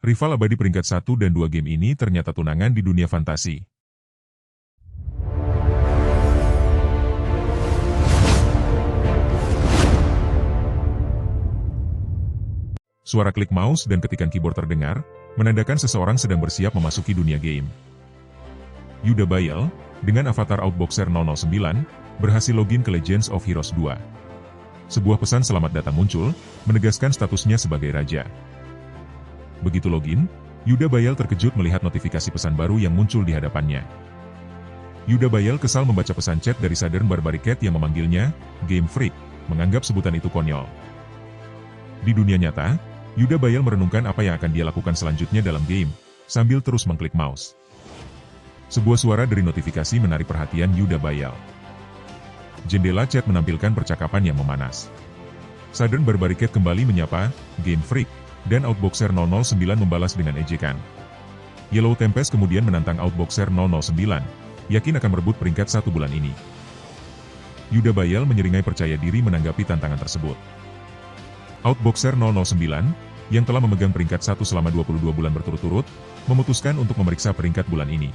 Rival abadi peringkat 1 dan 2 game ini ternyata tunangan di dunia fantasi. Suara klik mouse dan ketikan keyboard terdengar, menandakan seseorang sedang bersiap memasuki dunia game. Yuda Bayel, dengan avatar Outboxer 009, berhasil login ke Legends of Heroes 2. Sebuah pesan selamat datang muncul, menegaskan statusnya sebagai raja. Begitu login, Yuda Bayel terkejut melihat notifikasi pesan baru yang muncul di hadapannya. Yuda Bayel kesal membaca pesan chat dari Southern Barbaric Cat yang memanggilnya Game Freak, menganggap sebutan itu konyol. Di dunia nyata, Yuda Bayel merenungkan apa yang akan dia lakukan selanjutnya dalam game, sambil terus mengklik mouse. Sebuah suara dari notifikasi menarik perhatian Yuda Bayel. Jendela chat menampilkan percakapan yang memanas. Southern Barbaric Cat kembali menyapa Game Freak, dan Outboxer 009 membalas dengan ejekan. Yellow Tempest kemudian menantang Outboxer 009, yakin akan merebut peringkat 1 bulan ini. Yuda Bayel menyeringai percaya diri menanggapi tantangan tersebut. Outboxer 009, yang telah memegang peringkat 1 selama 22 bulan berturut-turut, memutuskan untuk memeriksa peringkat bulan ini.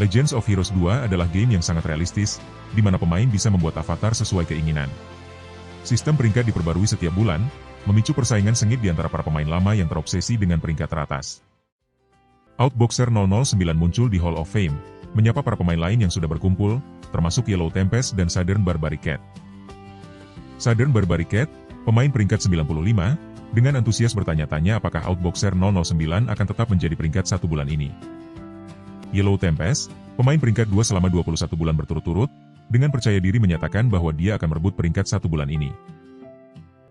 Legends of Heroes 2 adalah game yang sangat realistis, di mana pemain bisa membuat avatar sesuai keinginan. Sistem peringkat diperbarui setiap bulan, memicu persaingan sengit di antara para pemain lama yang terobsesi dengan peringkat teratas. Outboxer 009 muncul di Hall of Fame, menyapa para pemain lain yang sudah berkumpul, termasuk Yellow Tempest dan Southern Barbaric Cat. Southern Barbaric Cat, pemain peringkat 95, dengan antusias bertanya-tanya apakah Outboxer 009 akan tetap menjadi peringkat 1 bulan ini. Yellow Tempest, pemain peringkat 2 selama 21 bulan berturut-turut, dengan percaya diri menyatakan bahwa dia akan merebut peringkat 1 bulan ini.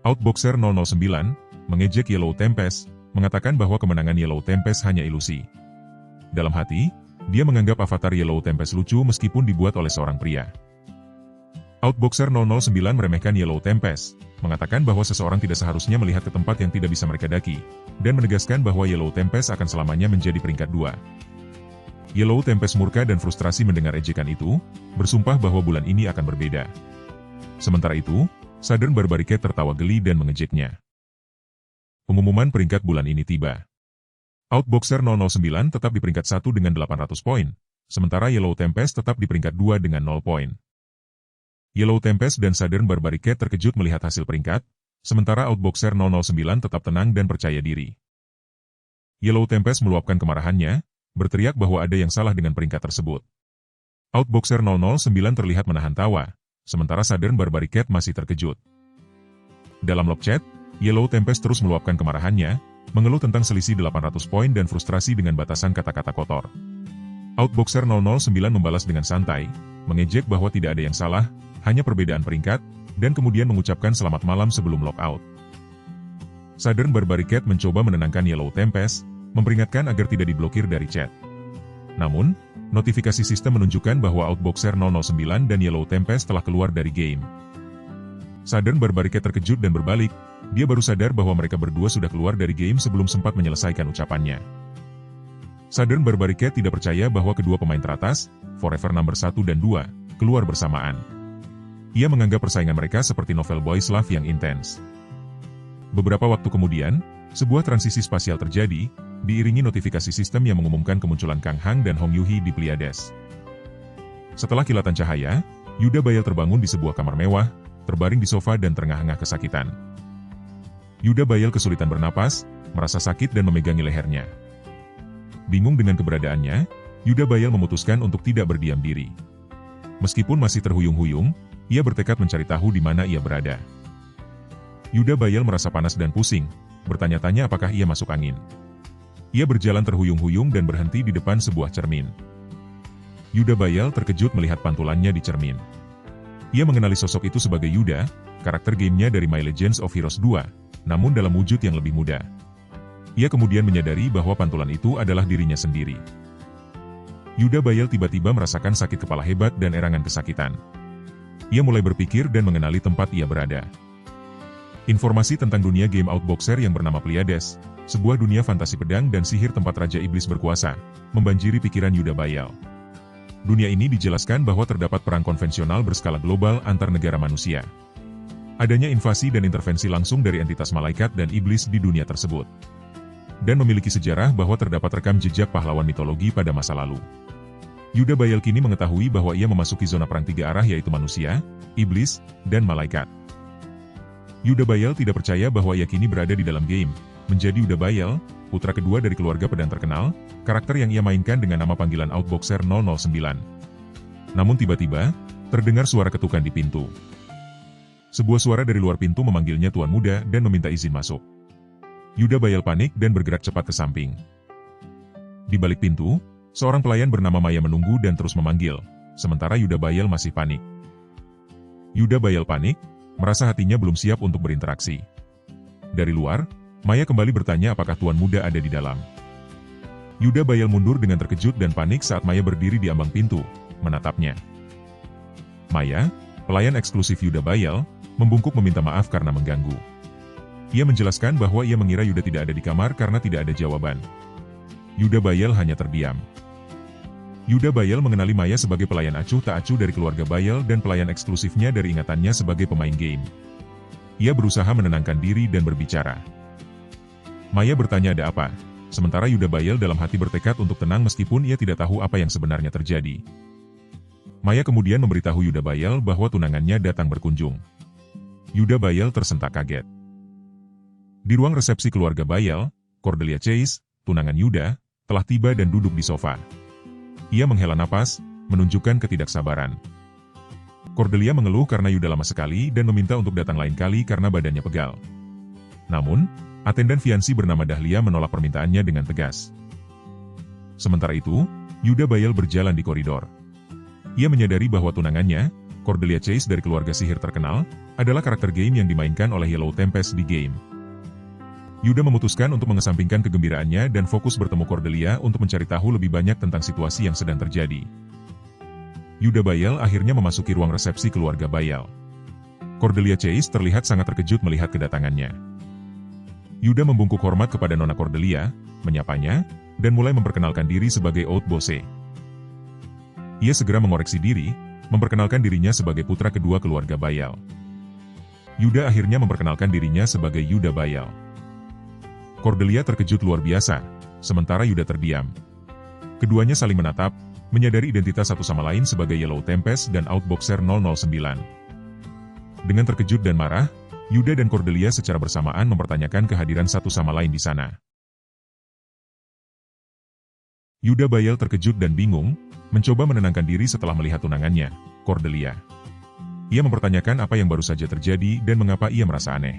Outboxer 009, mengejek Yellow Tempest, mengatakan bahwa kemenangan Yellow Tempest hanya ilusi. Dalam hati, dia menganggap avatar Yellow Tempest lucu meskipun dibuat oleh seorang pria. Outboxer 009 meremehkan Yellow Tempest, mengatakan bahwa seseorang tidak seharusnya melihat ke tempat yang tidak bisa mereka daki, dan menegaskan bahwa Yellow Tempest akan selamanya menjadi peringkat 2. Yellow Tempest murka dan frustrasi mendengar ejekan itu, bersumpah bahwa bulan ini akan berbeda. Sementara itu, Southern Barbaric Cat tertawa geli dan mengejeknya. Pengumuman peringkat bulan ini tiba. Outboxer 009 tetap di peringkat 1 dengan 800 poin, sementara Yellow Tempest tetap di peringkat 2 dengan 0 poin. Yellow Tempest dan Southern Barbaric Cat terkejut melihat hasil peringkat, sementara Outboxer 009 tetap tenang dan percaya diri. Yellow Tempest meluapkan kemarahannya, berteriak bahwa ada yang salah dengan peringkat tersebut. Outboxer 009 terlihat menahan tawa, sementara Southern Barbaric Cat masih terkejut. Dalam log chat, Yellow Tempest terus meluapkan kemarahannya, mengeluh tentang selisih 800 poin dan frustrasi dengan batasan kata-kata kotor. Outboxer 009 membalas dengan santai, mengejek bahwa tidak ada yang salah, hanya perbedaan peringkat, dan kemudian mengucapkan selamat malam sebelum logout. Southern Barbaric Cat mencoba menenangkan Yellow Tempest, memperingatkan agar tidak diblokir dari chat. Namun, notifikasi sistem menunjukkan bahwa Outboxer 009 dan Yellow Tempest telah keluar dari game. Southern Barbaric Cat terkejut dan berbalik, dia baru sadar bahwa mereka berdua sudah keluar dari game sebelum sempat menyelesaikan ucapannya. Southern Barbaric Cat tidak percaya bahwa kedua pemain teratas, Forever Number 1 dan 2, keluar bersamaan. Ia menganggap persaingan mereka seperti novel boys love yang intens. Beberapa waktu kemudian, sebuah transisi spasial terjadi, diiringi notifikasi sistem yang mengumumkan kemunculan Kang Hang dan Hong Yuhi di Pleiades. Setelah kilatan cahaya, Yuda Bayel terbangun di sebuah kamar mewah, terbaring di sofa dan terengah-engah kesakitan. Yuda Bayel kesulitan bernapas, merasa sakit dan memegangi lehernya. Bingung dengan keberadaannya, Yuda Bayel memutuskan untuk tidak berdiam diri. Meskipun masih terhuyung-huyung, ia bertekad mencari tahu di mana ia berada. Yuda Bayel merasa panas dan pusing, bertanya-tanya apakah ia masuk angin. Ia berjalan terhuyung-huyung dan berhenti di depan sebuah cermin. Yuda Bayel terkejut melihat pantulannya di cermin. Ia mengenali sosok itu sebagai Yuda, karakter gamenya dari My Legends of Heroes 2, namun dalam wujud yang lebih muda. Ia kemudian menyadari bahwa pantulan itu adalah dirinya sendiri. Yuda Bayel tiba-tiba merasakan sakit kepala hebat dan erangan kesakitan. Ia mulai berpikir dan mengenali tempat ia berada. Informasi tentang dunia game Outboxer yang bernama Pleiades, sebuah dunia fantasi pedang dan sihir tempat Raja Iblis berkuasa, membanjiri pikiran Yuda Bayel. Dunia ini dijelaskan bahwa terdapat perang konvensional berskala global antar negara manusia. Adanya invasi dan intervensi langsung dari entitas malaikat dan iblis di dunia tersebut. dan memiliki sejarah bahwa terdapat rekam jejak pahlawan mitologi pada masa lalu. Yuda Bayal kini mengetahui bahwa ia memasuki zona perang 3 arah yaitu manusia, iblis, dan malaikat. Yuda Bayal tidak percaya bahwa ia kini berada di dalam game, menjadi Yuda Bayal, putra kedua dari keluarga pedang terkenal, karakter yang ia mainkan dengan nama panggilan Outboxer 009. Namun tiba-tiba, terdengar suara ketukan di pintu. Sebuah suara dari luar pintu memanggilnya Tuan Muda dan meminta izin masuk. Yuda Bayal panik dan bergerak cepat ke samping. Di balik pintu, seorang pelayan bernama Maya menunggu dan terus memanggil, sementara Yuda Bayal masih panik. Yuda Bayal panik, merasa hatinya belum siap untuk berinteraksi. Dari luar, Maya kembali bertanya apakah Tuan Muda ada di dalam. Yuda Bayal mundur dengan terkejut dan panik saat Maya berdiri di ambang pintu, menatapnya. Maya, pelayan eksklusif Yuda Bayal, membungkuk meminta maaf karena mengganggu. Ia menjelaskan bahwa ia mengira Yuda tidak ada di kamar karena tidak ada jawaban. Yuda Bayal hanya terdiam. Yuda Bayal mengenali Maya sebagai pelayan acuh tak acuh dari keluarga Bayal dan pelayan eksklusifnya dari ingatannya sebagai pemain game. Ia berusaha menenangkan diri dan berbicara. Maya bertanya ada apa, sementara Yuda Bayal dalam hati bertekad untuk tenang meskipun ia tidak tahu apa yang sebenarnya terjadi. Maya kemudian memberitahu Yuda Bayal bahwa tunangannya datang berkunjung. Yuda Bayal tersentak kaget. Di ruang resepsi keluarga Bayal, Cordelia Chase, tunangan Yuda, telah tiba dan duduk di sofa. Ia menghela napas, menunjukkan ketidaksabaran. Cordelia mengeluh karena Yuda lama sekali dan meminta untuk datang lain kali karena badannya pegal. Namun, atendan fiansi bernama Dahlia menolak permintaannya dengan tegas. Sementara itu, Yuda Bayal berjalan di koridor. Ia menyadari bahwa tunangannya, Cordelia Chase dari keluarga sihir terkenal, adalah karakter game yang dimainkan oleh Yellow Tempest di game. Yuda memutuskan untuk mengesampingkan kegembiraannya dan fokus bertemu Cordelia untuk mencari tahu lebih banyak tentang situasi yang sedang terjadi. Yuda Bayal akhirnya memasuki ruang resepsi keluarga Bayal. Cordelia Chase terlihat sangat terkejut melihat kedatangannya. Yuda membungkuk hormat kepada Nona Cordelia, menyapanya, dan mulai memperkenalkan diri sebagai Outboxe. Ia segera mengoreksi diri, memperkenalkan dirinya sebagai putra kedua keluarga Bayal. Yuda akhirnya memperkenalkan dirinya sebagai Yuda Bayal. Cordelia terkejut luar biasa, sementara Yuda terdiam. Keduanya saling menatap, menyadari identitas satu sama lain sebagai Yellow Tempest dan Outboxer 009. Dengan terkejut dan marah, Yuda dan Cordelia secara bersamaan mempertanyakan kehadiran satu sama lain di sana. Yuda Bayal terkejut dan bingung, mencoba menenangkan diri setelah melihat tunangannya, Cordelia. Ia mempertanyakan apa yang baru saja terjadi dan mengapa ia merasa aneh.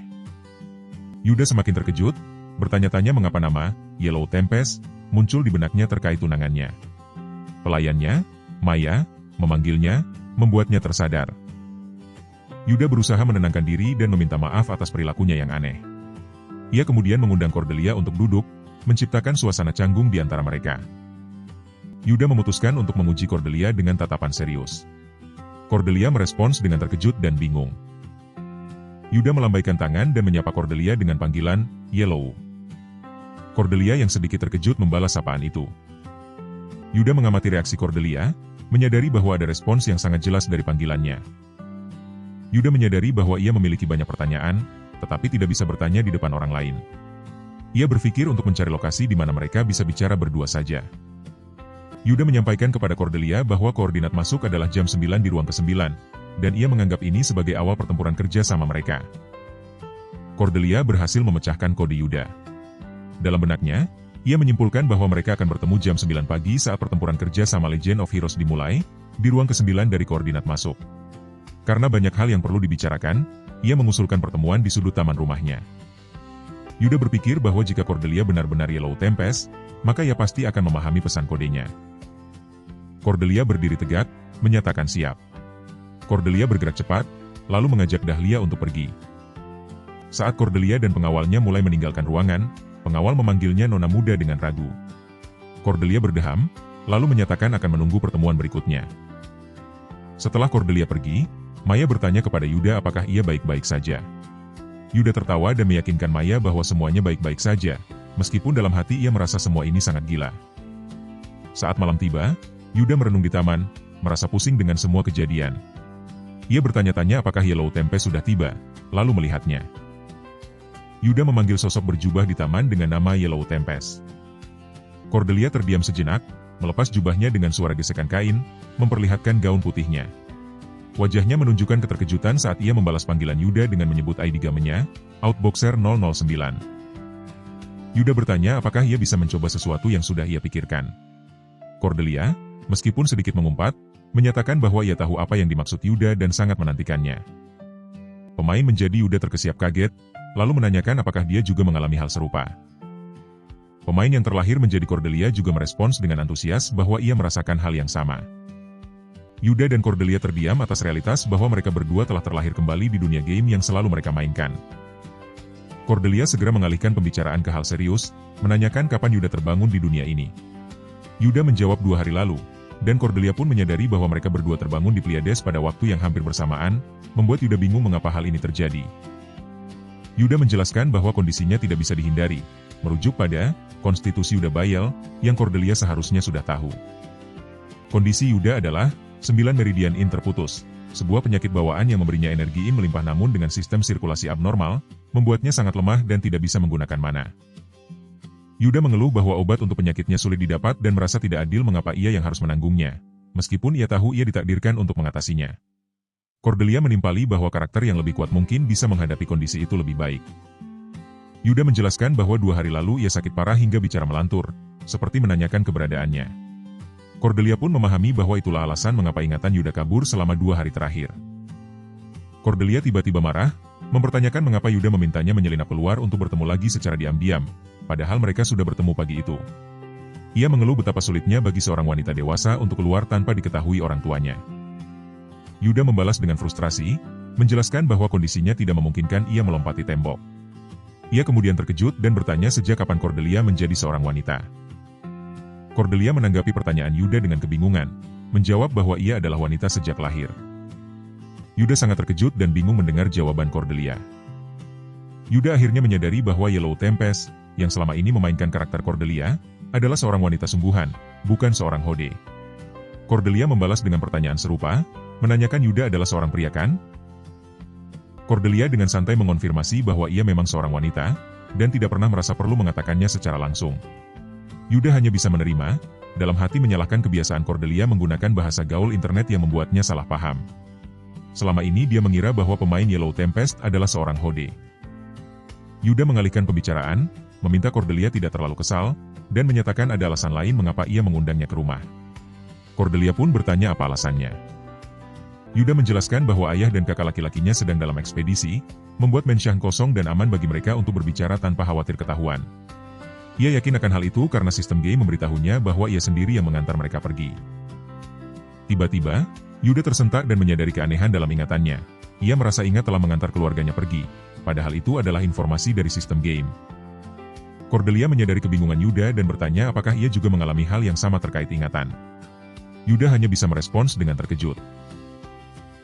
Yuda semakin terkejut, bertanya-tanya mengapa nama, Yellow Tempest, muncul di benaknya terkait tunangannya. Pelayannya, Maya, memanggilnya, membuatnya tersadar. Yuda berusaha menenangkan diri dan meminta maaf atas perilakunya yang aneh. Ia kemudian mengundang Cordelia untuk duduk, menciptakan suasana canggung di antara mereka. Yuda memutuskan untuk menguji Cordelia dengan tatapan serius. Cordelia merespons dengan terkejut dan bingung. Yuda melambaikan tangan dan menyapa Cordelia dengan panggilan, Yellow. Cordelia yang sedikit terkejut membalas sapaan itu. Yuda mengamati reaksi Cordelia, menyadari bahwa ada respons yang sangat jelas dari panggilannya. Yuda menyadari bahwa ia memiliki banyak pertanyaan, tetapi tidak bisa bertanya di depan orang lain. Ia berpikir untuk mencari lokasi di mana mereka bisa bicara berdua saja. Yuda menyampaikan kepada Cordelia bahwa koordinat masuk adalah jam 9 di ruang ke-9, dan ia menganggap ini sebagai awal pertempuran kerja sama mereka. Cordelia berhasil memecahkan kode Yuda. Dalam benaknya, ia menyimpulkan bahwa mereka akan bertemu jam 9 pagi saat pertempuran kerja sama Legend of Heroes dimulai, di ruang ke-9 dari koordinat masuk. Karena banyak hal yang perlu dibicarakan, ia mengusulkan pertemuan di sudut taman rumahnya. Yuda berpikir bahwa jika Cordelia benar-benar Yellow Tempest, maka ia pasti akan memahami pesan kodenya. Cordelia berdiri tegak, menyatakan siap. Cordelia bergerak cepat, lalu mengajak Dahlia untuk pergi. Saat Cordelia dan pengawalnya mulai meninggalkan ruangan, pengawal memanggilnya Nona Muda dengan ragu. Cordelia berdeham, lalu menyatakan akan menunggu pertemuan berikutnya. Setelah Cordelia pergi, Maya bertanya kepada Yuda apakah ia baik-baik saja. Yuda tertawa dan meyakinkan Maya bahwa semuanya baik-baik saja, meskipun dalam hati ia merasa semua ini sangat gila. Saat malam tiba, Yuda merenung di taman, merasa pusing dengan semua kejadian. Ia bertanya-tanya apakah Yellow Tempest sudah tiba, lalu melihatnya. Yuda memanggil sosok berjubah di taman dengan nama Yellow Tempest. Cordelia terdiam sejenak, melepas jubahnya dengan suara gesekan kain, memperlihatkan gaun putihnya. Wajahnya menunjukkan keterkejutan saat ia membalas panggilan Yuda dengan menyebut ID gamenya, Outboxer 009. Yuda bertanya apakah ia bisa mencoba sesuatu yang sudah ia pikirkan. Cordelia, meskipun sedikit mengumpat, menyatakan bahwa ia tahu apa yang dimaksud Yuda dan sangat menantikannya. Pemain menjadi Yuda terkesiap kaget, lalu menanyakan apakah dia juga mengalami hal serupa. Pemain yang terlahir menjadi Cordelia juga merespons dengan antusias bahwa ia merasakan hal yang sama. Yuda dan Cordelia terdiam atas realitas bahwa mereka berdua telah terlahir kembali di dunia game yang selalu mereka mainkan. Cordelia segera mengalihkan pembicaraan ke hal serius, menanyakan kapan Yuda terbangun di dunia ini. Yuda menjawab 2 hari lalu, dan Cordelia pun menyadari bahwa mereka berdua terbangun di Pleiades pada waktu yang hampir bersamaan, membuat Yuda bingung mengapa hal ini terjadi. Yuda menjelaskan bahwa kondisinya tidak bisa dihindari, merujuk pada konstitusi Yuda Bayel, yang Cordelia seharusnya sudah tahu. Kondisi Yuda adalah 9 meridian in terputus, sebuah penyakit bawaan yang memberinya energi in melimpah namun dengan sistem sirkulasi abnormal, membuatnya sangat lemah dan tidak bisa menggunakan mana. Yuda mengeluh bahwa obat untuk penyakitnya sulit didapat dan merasa tidak adil mengapa ia yang harus menanggungnya, meskipun ia tahu ia ditakdirkan untuk mengatasinya. Cordelia menimpali bahwa karakter yang lebih kuat mungkin bisa menghadapi kondisi itu lebih baik. Yuda menjelaskan bahwa 2 hari lalu ia sakit parah hingga bicara melantur, seperti menanyakan keberadaannya. Cordelia pun memahami bahwa itulah alasan mengapa ingatan Yuda kabur selama 2 hari terakhir. Cordelia tiba-tiba marah, mempertanyakan mengapa Yuda memintanya menyelinap keluar untuk bertemu lagi secara diam-diam, padahal mereka sudah bertemu pagi itu. Ia mengeluh betapa sulitnya bagi seorang wanita dewasa untuk keluar tanpa diketahui orang tuanya. Yuda membalas dengan frustrasi, menjelaskan bahwa kondisinya tidak memungkinkan ia melompati tembok. Ia kemudian terkejut dan bertanya sejak kapan Cordelia menjadi seorang wanita. Cordelia menanggapi pertanyaan Yuda dengan kebingungan, menjawab bahwa ia adalah wanita sejak lahir. Yuda sangat terkejut dan bingung mendengar jawaban Cordelia. Yuda akhirnya menyadari bahwa Yellow Tempest, yang selama ini memainkan karakter Cordelia, adalah seorang wanita sungguhan, bukan seorang hode. Cordelia membalas dengan pertanyaan serupa, menanyakan Yuda adalah seorang pria kan? Cordelia dengan santai mengonfirmasi bahwa ia memang seorang wanita, dan tidak pernah merasa perlu mengatakannya secara langsung. Yuda hanya bisa menerima, dalam hati menyalahkan kebiasaan Cordelia menggunakan bahasa gaul internet yang membuatnya salah paham. Selama ini dia mengira bahwa pemain Yellow Tempest adalah seorang hode. Yuda mengalihkan pembicaraan, meminta Cordelia tidak terlalu kesal, dan menyatakan ada alasan lain mengapa ia mengundangnya ke rumah. Cordelia pun bertanya apa alasannya. Yuda menjelaskan bahwa ayah dan kakak laki-lakinya sedang dalam ekspedisi, membuat Mensyah kosong dan aman bagi mereka untuk berbicara tanpa khawatir ketahuan. Ia yakin akan hal itu karena sistem game memberitahunya bahwa ia sendiri yang mengantar mereka pergi. Tiba-tiba, Yuda tersentak dan menyadari keanehan dalam ingatannya. Ia merasa ingat telah mengantar keluarganya pergi, padahal itu adalah informasi dari sistem game. Cordelia menyadari kebingungan Yuda dan bertanya apakah ia juga mengalami hal yang sama terkait ingatan. Yuda hanya bisa merespons dengan terkejut.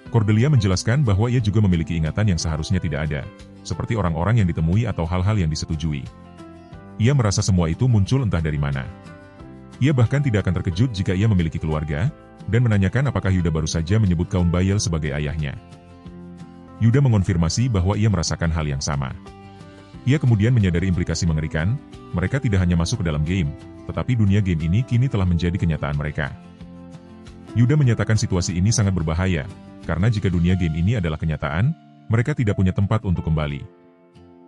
Cordelia menjelaskan bahwa ia juga memiliki ingatan yang seharusnya tidak ada, seperti orang-orang yang ditemui atau hal-hal yang disetujui. Ia merasa semua itu muncul entah dari mana. Ia bahkan tidak akan terkejut jika ia memiliki keluarga, dan menanyakan apakah Yuda baru saja menyebut kaum Bayel sebagai ayahnya. Yuda mengonfirmasi bahwa ia merasakan hal yang sama. Ia kemudian menyadari implikasi mengerikan, mereka tidak hanya masuk ke dalam game, tetapi dunia game ini kini telah menjadi kenyataan mereka. Yuda menyatakan situasi ini sangat berbahaya, karena jika dunia game ini adalah kenyataan, mereka tidak punya tempat untuk kembali.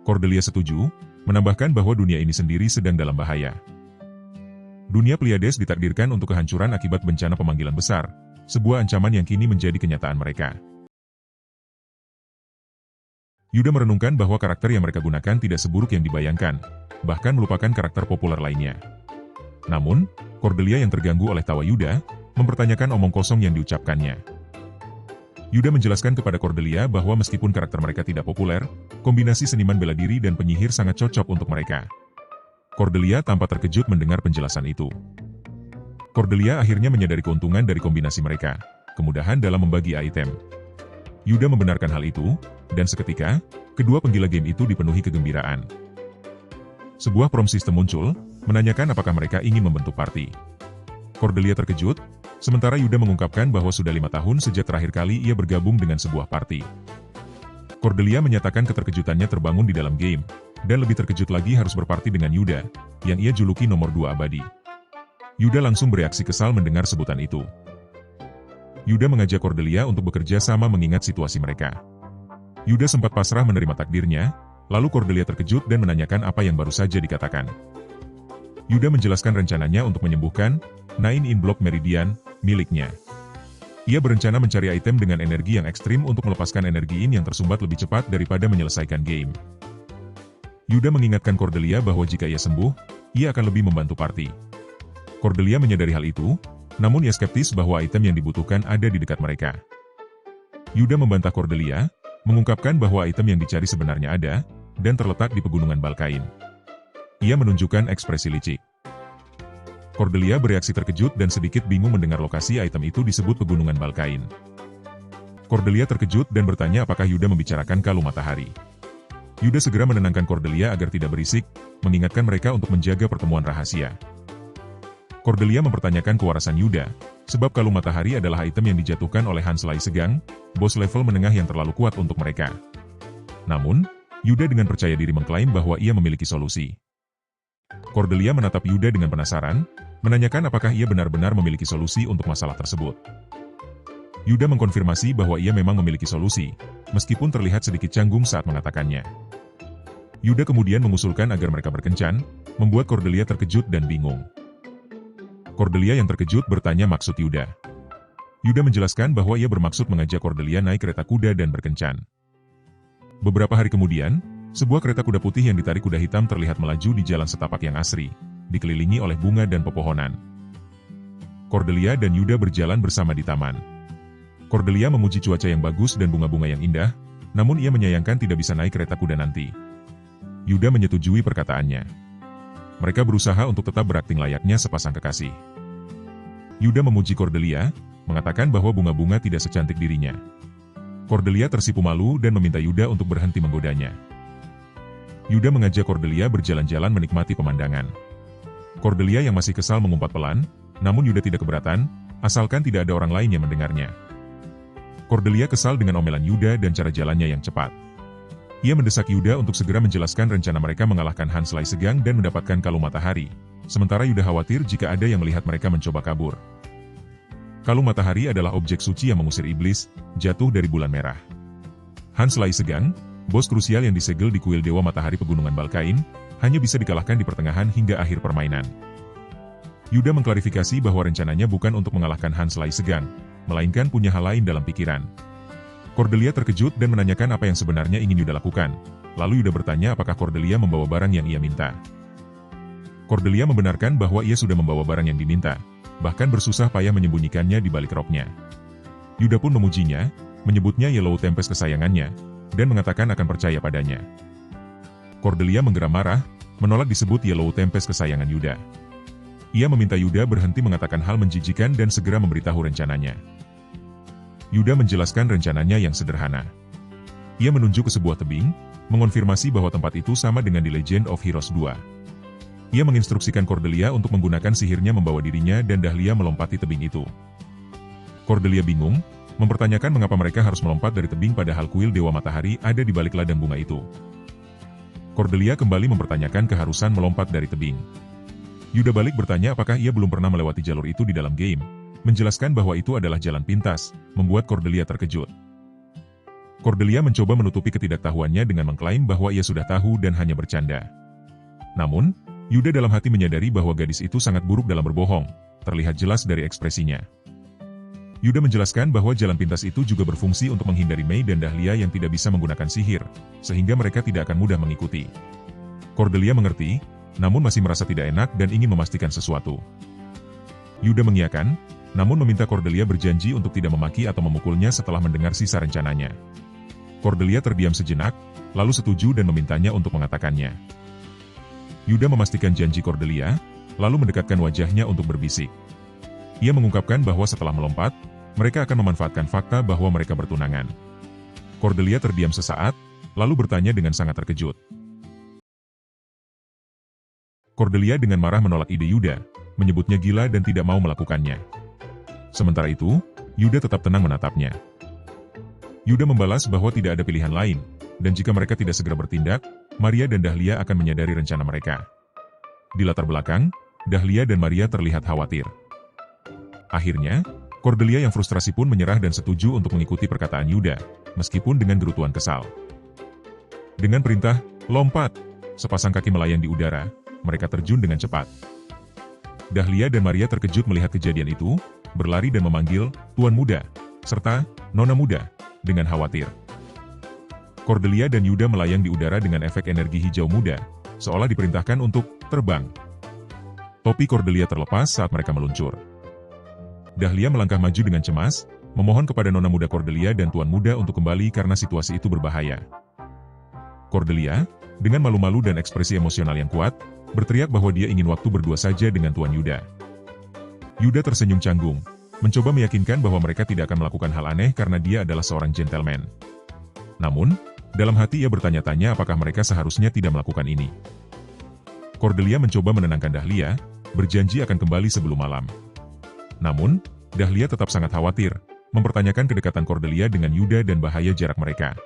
Cordelia setuju, menambahkan bahwa dunia ini sendiri sedang dalam bahaya. Dunia Pleiades ditakdirkan untuk kehancuran akibat bencana pemanggilan besar, sebuah ancaman yang kini menjadi kenyataan mereka. Yuda merenungkan bahwa karakter yang mereka gunakan tidak seburuk yang dibayangkan, bahkan melupakan karakter populer lainnya. Namun, Cordelia yang terganggu oleh tawa Yuda, mempertanyakan omong kosong yang diucapkannya. Yuda menjelaskan kepada Cordelia bahwa meskipun karakter mereka tidak populer, kombinasi seniman bela diri dan penyihir sangat cocok untuk mereka. Cordelia tampak terkejut mendengar penjelasan itu. Cordelia akhirnya menyadari keuntungan dari kombinasi mereka, kemudahan dalam membagi item. Yuda membenarkan hal itu, dan seketika, kedua penggila game itu dipenuhi kegembiraan. Sebuah prom system muncul, menanyakan apakah mereka ingin membentuk party. Cordelia terkejut, sementara Yuda mengungkapkan bahwa sudah 5 tahun sejak terakhir kali ia bergabung dengan sebuah party. Cordelia menyatakan keterkejutannya terbangun di dalam game, dan lebih terkejut lagi harus berparti dengan Yuda, yang ia juluki nomor 2 abadi. Yuda langsung bereaksi kesal mendengar sebutan itu. Yuda mengajak Cordelia untuk bekerja sama mengingat situasi mereka. Yuda sempat pasrah menerima takdirnya, lalu Cordelia terkejut dan menanyakan apa yang baru saja dikatakan. Yuda menjelaskan rencananya untuk menyembuhkan 9-in Block Meridian miliknya. Ia berencana mencari item dengan energi yang ekstrim untuk melepaskan energi yang tersumbat lebih cepat daripada menyelesaikan game. Yuda mengingatkan Cordelia bahwa jika ia sembuh, ia akan lebih membantu party. Cordelia menyadari hal itu, namun ia skeptis bahwa item yang dibutuhkan ada di dekat mereka. Yuda membantah Cordelia, mengungkapkan bahwa item yang dicari sebenarnya ada, dan terletak di pegunungan Balkain. Ia menunjukkan ekspresi licik. Cordelia bereaksi terkejut dan sedikit bingung mendengar lokasi item itu disebut pegunungan Balkain. Cordelia terkejut dan bertanya apakah Yuda membicarakan Kalung Matahari. Yuda segera menenangkan Cordelia agar tidak berisik, mengingatkan mereka untuk menjaga pertemuan rahasia. Cordelia mempertanyakan kewarasan Yuda, sebab Kalung Matahari adalah item yang dijatuhkan oleh Hans Laisegang, bos level menengah yang terlalu kuat untuk mereka. Namun, Yuda dengan percaya diri mengklaim bahwa ia memiliki solusi. Cordelia menatap Yuda dengan penasaran, menanyakan apakah ia benar-benar memiliki solusi untuk masalah tersebut. Yuda mengkonfirmasi bahwa ia memang memiliki solusi, meskipun terlihat sedikit canggung saat mengatakannya. Yuda kemudian mengusulkan agar mereka berkencan, membuat Cordelia terkejut dan bingung. Cordelia yang terkejut bertanya maksud Yuda. Yuda menjelaskan bahwa ia bermaksud mengajak Cordelia naik kereta kuda dan berkencan. Beberapa hari kemudian, sebuah kereta kuda putih yang ditarik kuda hitam terlihat melaju di jalan setapak yang asri, dikelilingi oleh bunga dan pepohonan. Cordelia dan Yuda berjalan bersama di taman. Cordelia memuji cuaca yang bagus dan bunga-bunga yang indah, namun ia menyayangkan tidak bisa naik kereta kuda nanti. Yuda menyetujui perkataannya. Mereka berusaha untuk tetap berakting layaknya sepasang kekasih. Yuda memuji Cordelia, mengatakan bahwa bunga-bunga tidak secantik dirinya. Cordelia tersipu malu dan meminta Yuda untuk berhenti menggodanya. Yuda mengajak Cordelia berjalan-jalan menikmati pemandangan. Cordelia yang masih kesal mengumpat pelan, namun Yuda tidak keberatan, asalkan tidak ada orang lain yang mendengarnya. Cordelia kesal dengan omelan Yuda dan cara jalannya yang cepat. Ia mendesak Yuda untuk segera menjelaskan rencana mereka mengalahkan Hans Laisegang dan mendapatkan Kalung Matahari, sementara Yuda khawatir jika ada yang melihat mereka mencoba kabur. Kalung Matahari adalah objek suci yang mengusir iblis, jatuh dari bulan merah. Hans Laisegang, bos krusial yang disegel di kuil Dewa Matahari Pegunungan Balkain, hanya bisa dikalahkan di pertengahan hingga akhir permainan. Yuda mengklarifikasi bahwa rencananya bukan untuk mengalahkan Hans Laisegang, melainkan punya hal lain dalam pikiran. Cordelia terkejut dan menanyakan apa yang sebenarnya ingin Yuda lakukan. Lalu Yuda bertanya apakah Cordelia membawa barang yang ia minta. Cordelia membenarkan bahwa ia sudah membawa barang yang diminta, bahkan bersusah payah menyembunyikannya di balik roknya. Yuda pun memujinya, menyebutnya Yellow Tempest kesayangannya, dan mengatakan akan percaya padanya. Cordelia menggeram marah, menolak disebut Yellow Tempest kesayangan Yuda. Ia meminta Yuda berhenti mengatakan hal menjijikan dan segera memberitahu rencananya. Yuda menjelaskan rencananya yang sederhana. Ia menunjuk ke sebuah tebing, mengonfirmasi bahwa tempat itu sama dengan di Legend of Heroes 2. Ia menginstruksikan Cordelia untuk menggunakan sihirnya membawa dirinya dan Dahlia melompati tebing itu. Cordelia bingung, mempertanyakan mengapa mereka harus melompat dari tebing padahal kuil Dewa Matahari ada di balik ladang bunga itu. Cordelia kembali mempertanyakan keharusan melompat dari tebing. Yuda balik bertanya apakah ia belum pernah melewati jalur itu di dalam game, menjelaskan bahwa itu adalah jalan pintas, membuat Cordelia terkejut. Cordelia mencoba menutupi ketidaktahuannya dengan mengklaim bahwa ia sudah tahu dan hanya bercanda. Namun, Yuda dalam hati menyadari bahwa gadis itu sangat buruk dalam berbohong, terlihat jelas dari ekspresinya. Yuda menjelaskan bahwa jalan pintas itu juga berfungsi untuk menghindari Mei dan Dahlia yang tidak bisa menggunakan sihir, sehingga mereka tidak akan mudah mengikuti. Cordelia mengerti, namun masih merasa tidak enak dan ingin memastikan sesuatu. Yuda mengiyakan, namun meminta Cordelia berjanji untuk tidak memaki atau memukulnya setelah mendengar sisa rencananya. Cordelia terdiam sejenak, lalu setuju dan memintanya untuk mengatakannya. Yuda memastikan janji Cordelia, lalu mendekatkan wajahnya untuk berbisik. Ia mengungkapkan bahwa setelah melompat, mereka akan memanfaatkan fakta bahwa mereka bertunangan. Cordelia terdiam sesaat, lalu bertanya dengan sangat terkejut. Cordelia dengan marah menolak ide Yuda, menyebutnya gila dan tidak mau melakukannya. Sementara itu, Yuda tetap tenang menatapnya. Yuda membalas bahwa tidak ada pilihan lain, dan jika mereka tidak segera bertindak, Maria dan Dahlia akan menyadari rencana mereka. Di latar belakang, Dahlia dan Maria terlihat khawatir. Akhirnya, Cordelia yang frustrasi pun menyerah dan setuju untuk mengikuti perkataan Yuda, meskipun dengan gerutuan kesal. Dengan perintah, lompat! Sepasang kaki melayang di udara, mereka terjun dengan cepat. Dahlia dan Maria terkejut melihat kejadian itu, berlari dan memanggil, Tuan Muda, serta Nona Muda, dengan khawatir. Cordelia dan Yuda melayang di udara dengan efek energi hijau muda, seolah diperintahkan untuk terbang. Topi Cordelia terlepas saat mereka meluncur. Dahlia melangkah maju dengan cemas, memohon kepada Nona Muda Cordelia dan Tuan Muda untuk kembali karena situasi itu berbahaya. Cordelia, dengan malu-malu dan ekspresi emosional yang kuat, berteriak bahwa dia ingin waktu berdua saja dengan Tuan Yuda. Yuda tersenyum canggung, mencoba meyakinkan bahwa mereka tidak akan melakukan hal aneh karena dia adalah seorang gentleman. Namun, dalam hati ia bertanya-tanya apakah mereka seharusnya tidak melakukan ini. Cordelia mencoba menenangkan Dahlia, berjanji akan kembali sebelum malam. Namun, Dahlia tetap sangat khawatir, mempertanyakan kedekatan Cordelia dengan Yuda dan bahaya jarak mereka.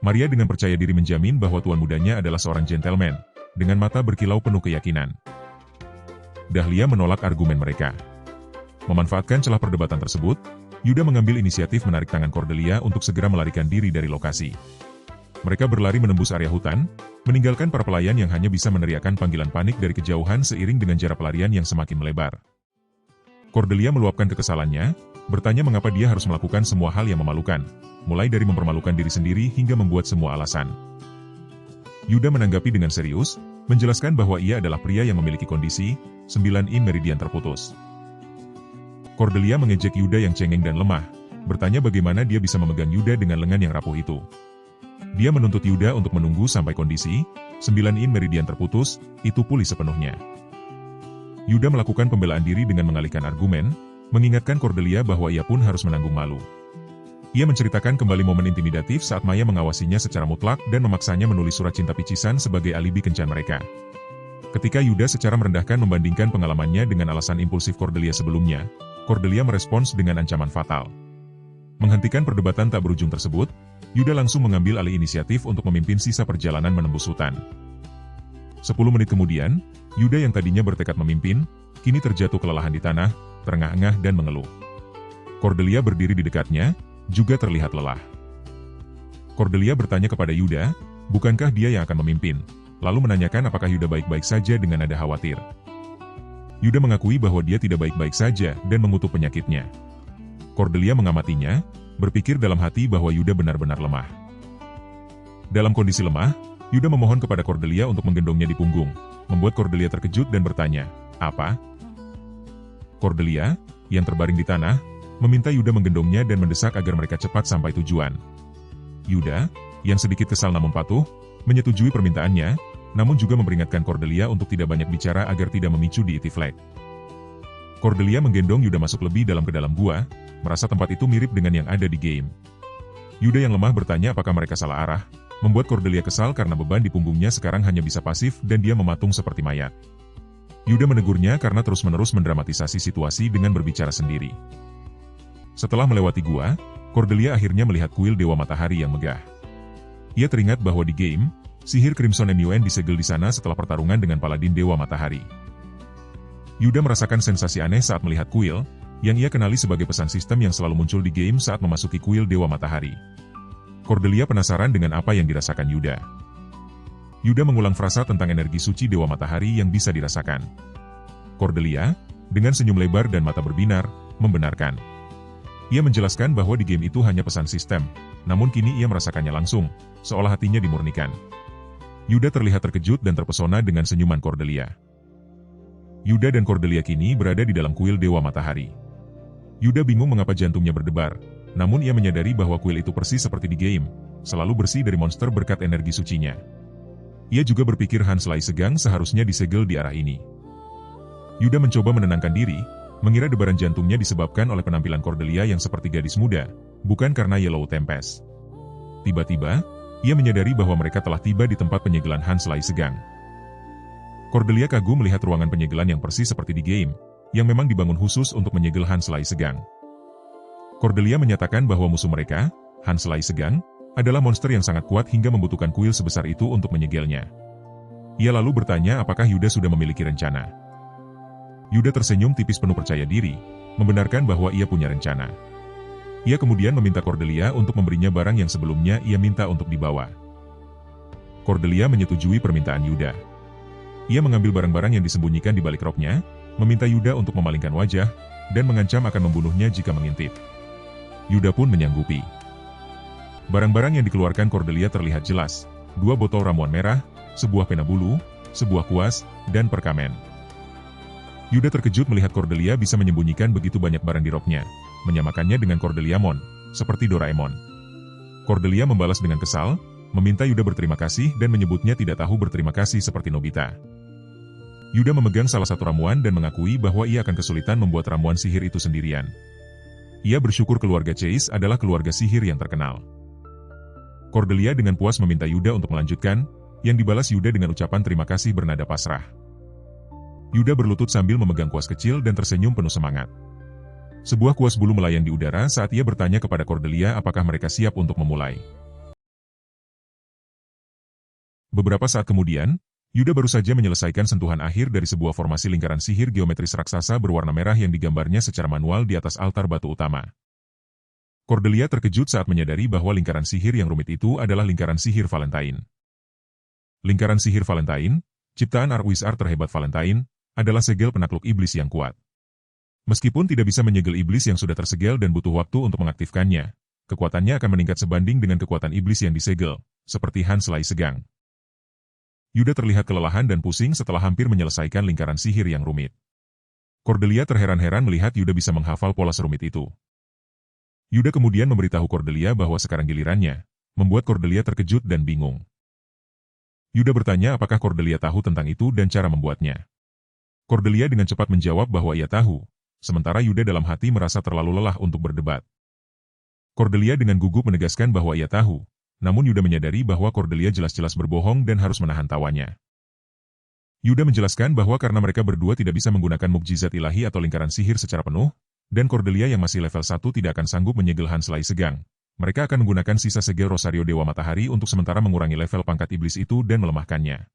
Maria dengan percaya diri menjamin bahwa tuan mudanya adalah seorang gentleman, dengan mata berkilau penuh keyakinan. Dahlia menolak argumen mereka. Memanfaatkan celah perdebatan tersebut, Yuda mengambil inisiatif menarik tangan Cordelia untuk segera melarikan diri dari lokasi. Mereka berlari menembus area hutan, meninggalkan para pelayan yang hanya bisa meneriakkan panggilan panik dari kejauhan seiring dengan jarak pelarian yang semakin melebar. Cordelia meluapkan kekesalannya, bertanya mengapa dia harus melakukan semua hal yang memalukan, mulai dari mempermalukan diri sendiri hingga membuat semua alasan. Yuda menanggapi dengan serius, menjelaskan bahwa ia adalah pria yang memiliki kondisi 9 meridian terputus. Cordelia mengejek Yuda yang cengeng dan lemah, bertanya bagaimana dia bisa memegang Yuda dengan lengan yang rapuh itu. Dia menuntut Yuda untuk menunggu sampai kondisi 9 meridian terputus itu pulih sepenuhnya. Yuda melakukan pembelaan diri dengan mengalihkan argumen, mengingatkan Cordelia bahwa ia pun harus menanggung malu. Ia menceritakan kembali momen intimidatif saat Maya mengawasinya secara mutlak dan memaksanya menulis surat cinta picisan sebagai alibi kencan mereka. Ketika Yuda secara merendahkan membandingkan pengalamannya dengan alasan impulsif Cordelia sebelumnya, Cordelia merespons dengan ancaman fatal. Menghentikan perdebatan tak berujung tersebut, Yuda langsung mengambil alih inisiatif untuk memimpin sisa perjalanan menembus hutan. 10 menit kemudian, Yuda yang tadinya bertekad memimpin, kini terjatuh kelelahan di tanah, terengah-engah dan mengeluh. Cordelia berdiri di dekatnya, juga terlihat lelah. Cordelia bertanya kepada Yuda, bukankah dia yang akan memimpin, lalu menanyakan apakah Yuda baik-baik saja dengan nada khawatir. Yuda mengakui bahwa dia tidak baik-baik saja dan mengutuk penyakitnya. Cordelia mengamatinya, berpikir dalam hati bahwa Yuda benar-benar lemah. Dalam kondisi lemah, Yuda memohon kepada Cordelia untuk menggendongnya di punggung, membuat Cordelia terkejut dan bertanya, "Apa?" Cordelia, yang terbaring di tanah, meminta Yuda menggendongnya dan mendesak agar mereka cepat sampai tujuan. Yuda, yang sedikit kesal namun patuh, menyetujui permintaannya, namun juga memperingatkan Cordelia untuk tidak banyak bicara agar tidak memicu deity flag. Cordelia menggendong Yuda masuk lebih dalam ke dalam gua, merasa tempat itu mirip dengan yang ada di game. Yuda yang lemah bertanya apakah mereka salah arah, membuat Cordelia kesal karena beban di punggungnya sekarang hanya bisa pasif dan dia mematung seperti mayat. Yuda menegurnya karena terus-menerus mendramatisasi situasi dengan berbicara sendiri. Setelah melewati gua, Cordelia akhirnya melihat kuil Dewa Matahari yang megah. Ia teringat bahwa di game, sihir Crimson MUN disegel di sana setelah pertarungan dengan Paladin Dewa Matahari. Yuda merasakan sensasi aneh saat melihat kuil, yang ia kenali sebagai pesan sistem yang selalu muncul di game saat memasuki kuil Dewa Matahari. Cordelia penasaran dengan apa yang dirasakan Yuda. Yuda mengulang frasa tentang energi suci Dewa Matahari yang bisa dirasakan. Cordelia, dengan senyum lebar dan mata berbinar, membenarkan. Ia menjelaskan bahwa di game itu hanya pesan sistem, namun kini ia merasakannya langsung, seolah hatinya dimurnikan. Yuda terlihat terkejut dan terpesona dengan senyuman Cordelia. Yuda dan Cordelia kini berada di dalam kuil Dewa Matahari. Yuda bingung mengapa jantungnya berdebar, namun ia menyadari bahwa kuil itu persis seperti di game, selalu bersih dari monster berkat energi sucinya. Ia juga berpikir Hans Lai Segang seharusnya disegel di arah ini. Yuda mencoba menenangkan diri, mengira debaran jantungnya disebabkan oleh penampilan Cordelia yang seperti gadis muda, bukan karena Yellow Tempest. Tiba-tiba, ia menyadari bahwa mereka telah tiba di tempat penyegelan Hans Lai Segang. Cordelia kagum melihat ruangan penyegelan yang persis seperti di game, yang memang dibangun khusus untuk menyegel Hans Lai Segang. Cordelia menyatakan bahwa musuh mereka, Hans Lai Segang, adalah monster yang sangat kuat hingga membutuhkan kuil sebesar itu untuk menyegelnya. Ia lalu bertanya apakah Yuda sudah memiliki rencana. Yuda tersenyum tipis penuh percaya diri, membenarkan bahwa ia punya rencana. Ia kemudian meminta Cordelia untuk memberinya barang yang sebelumnya ia minta untuk dibawa. Cordelia menyetujui permintaan Yuda. Ia mengambil barang-barang yang disembunyikan di balik roknya, meminta Yuda untuk memalingkan wajah, dan mengancam akan membunuhnya jika mengintip. Yuda pun menyanggupi. Barang-barang yang dikeluarkan Cordelia terlihat jelas, 2 botol ramuan merah, sebuah pena bulu, sebuah kuas, dan perkamen. Yuda terkejut melihat Cordelia bisa menyembunyikan begitu banyak barang di roknya, menyamakannya dengan Cordeliamon, seperti Doraemon. Cordelia membalas dengan kesal, meminta Yuda berterima kasih dan menyebutnya tidak tahu berterima kasih seperti Nobita. Yuda memegang salah satu ramuan dan mengakui bahwa ia akan kesulitan membuat ramuan sihir itu sendirian. Ia bersyukur keluarga Chase adalah keluarga sihir yang terkenal. Cordelia dengan puas meminta Yuda untuk melanjutkan, yang dibalas Yuda dengan ucapan terima kasih bernada pasrah. Yuda berlutut sambil memegang kuas kecil dan tersenyum penuh semangat. Sebuah kuas bulu melayang di udara saat ia bertanya kepada Cordelia apakah mereka siap untuk memulai. Beberapa saat kemudian, Yuda baru saja menyelesaikan sentuhan akhir dari sebuah formasi lingkaran sihir geometris raksasa berwarna merah yang digambarnya secara manual di atas altar batu utama. Cordelia terkejut saat menyadari bahwa lingkaran sihir yang rumit itu adalah lingkaran sihir Valentine. Lingkaran sihir Valentine, ciptaan Arwizard terhebat Valentine, adalah segel penakluk iblis yang kuat. Meskipun tidak bisa menyegel iblis yang sudah tersegel dan butuh waktu untuk mengaktifkannya, kekuatannya akan meningkat sebanding dengan kekuatan iblis yang disegel, seperti Han Selai Segang. Yuda terlihat kelelahan dan pusing setelah hampir menyelesaikan lingkaran sihir yang rumit. Cordelia terheran-heran melihat Yuda bisa menghafal pola serumit itu. Yuda kemudian memberitahu Cordelia bahwa sekarang gilirannya, membuat Cordelia terkejut dan bingung. Yuda bertanya apakah Cordelia tahu tentang itu dan cara membuatnya. Cordelia dengan cepat menjawab bahwa ia tahu, sementara Yuda dalam hati merasa terlalu lelah untuk berdebat. Cordelia dengan gugup menegaskan bahwa ia tahu, namun Yuda menyadari bahwa Cordelia jelas-jelas berbohong dan harus menahan tawanya. Yuda menjelaskan bahwa karena mereka berdua tidak bisa menggunakan mukjizat ilahi atau lingkaran sihir secara penuh, dan Cordelia yang masih level 1 tidak akan sanggup menyegel Han Selai Segang, mereka akan menggunakan sisa segel Rosario Dewa Matahari untuk sementara mengurangi level pangkat iblis itu dan melemahkannya.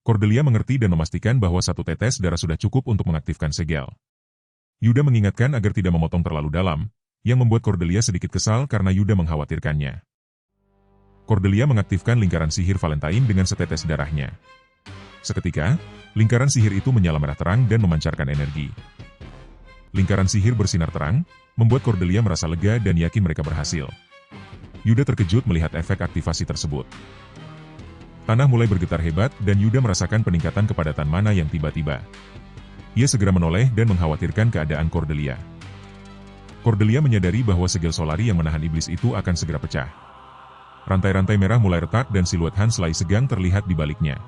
Cordelia mengerti dan memastikan bahwa 1 tetes darah sudah cukup untuk mengaktifkan segel. Yuda mengingatkan agar tidak memotong terlalu dalam, yang membuat Cordelia sedikit kesal karena Yuda mengkhawatirkannya. Cordelia mengaktifkan lingkaran sihir Valentine dengan setetes darahnya. Seketika, lingkaran sihir itu menyala merah terang dan memancarkan energi. Lingkaran sihir bersinar terang, membuat Cordelia merasa lega dan yakin mereka berhasil. Yuda terkejut melihat efek aktivasi tersebut. Tanah mulai bergetar hebat dan Yuda merasakan peningkatan kepadatan mana yang tiba-tiba. Ia segera menoleh dan mengkhawatirkan keadaan Cordelia. Cordelia menyadari bahwa segel solari yang menahan iblis itu akan segera pecah. Rantai-rantai merah mulai retak dan siluet Han Selai Segang terlihat di baliknya.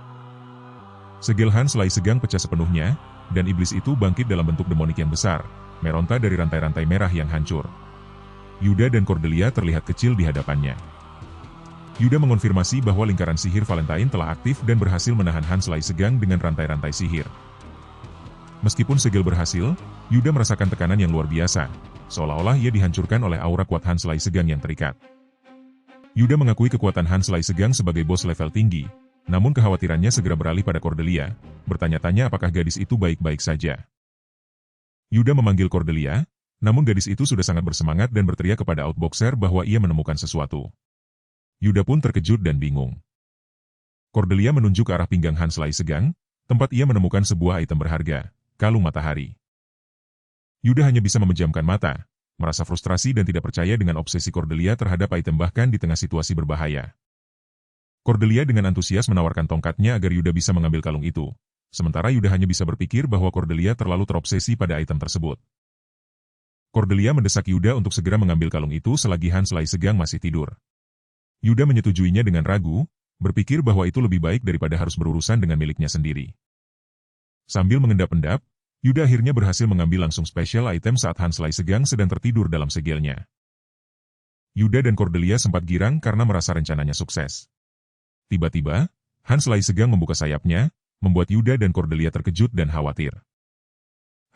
Segel Han Selai Segang pecah sepenuhnya, dan iblis itu bangkit dalam bentuk demonik yang besar, meronta dari rantai-rantai merah yang hancur. Yuda dan Cordelia terlihat kecil di hadapannya. Yuda mengonfirmasi bahwa lingkaran sihir Valentine telah aktif dan berhasil menahan Han Selai Segang dengan rantai-rantai sihir. Meskipun segel berhasil, Yuda merasakan tekanan yang luar biasa, seolah-olah ia dihancurkan oleh aura kuat Han Selai Segang yang terikat. Yuda mengakui kekuatan Han Selai Segang sebagai bos level tinggi, namun kekhawatirannya segera beralih pada Cordelia, bertanya-tanya apakah gadis itu baik-baik saja. Yuda memanggil Cordelia, namun gadis itu sudah sangat bersemangat dan berteriak kepada Outboxer bahwa ia menemukan sesuatu. Yuda pun terkejut dan bingung. Cordelia menunjuk ke arah pinggang Han Selai Segang, tempat ia menemukan sebuah item berharga, kalung matahari. Yuda hanya bisa memejamkan mata, merasa frustrasi dan tidak percaya dengan obsesi Cordelia terhadap item bahkan di tengah situasi berbahaya. Cordelia dengan antusias menawarkan tongkatnya agar Yuda bisa mengambil kalung itu, sementara Yuda hanya bisa berpikir bahwa Cordelia terlalu terobsesi pada item tersebut. Cordelia mendesak Yuda untuk segera mengambil kalung itu selagi Han Selai Segang masih tidur. Yuda menyetujuinya dengan ragu, berpikir bahwa itu lebih baik daripada harus berurusan dengan miliknya sendiri. Sambil mengendap-endap, Yuda akhirnya berhasil mengambil langsung special item saat Han Selai Segang sedang tertidur dalam segelnya. Yuda dan Cordelia sempat girang karena merasa rencananya sukses. Tiba-tiba, Han Selai Segang membuka sayapnya, membuat Yuda dan Cordelia terkejut dan khawatir.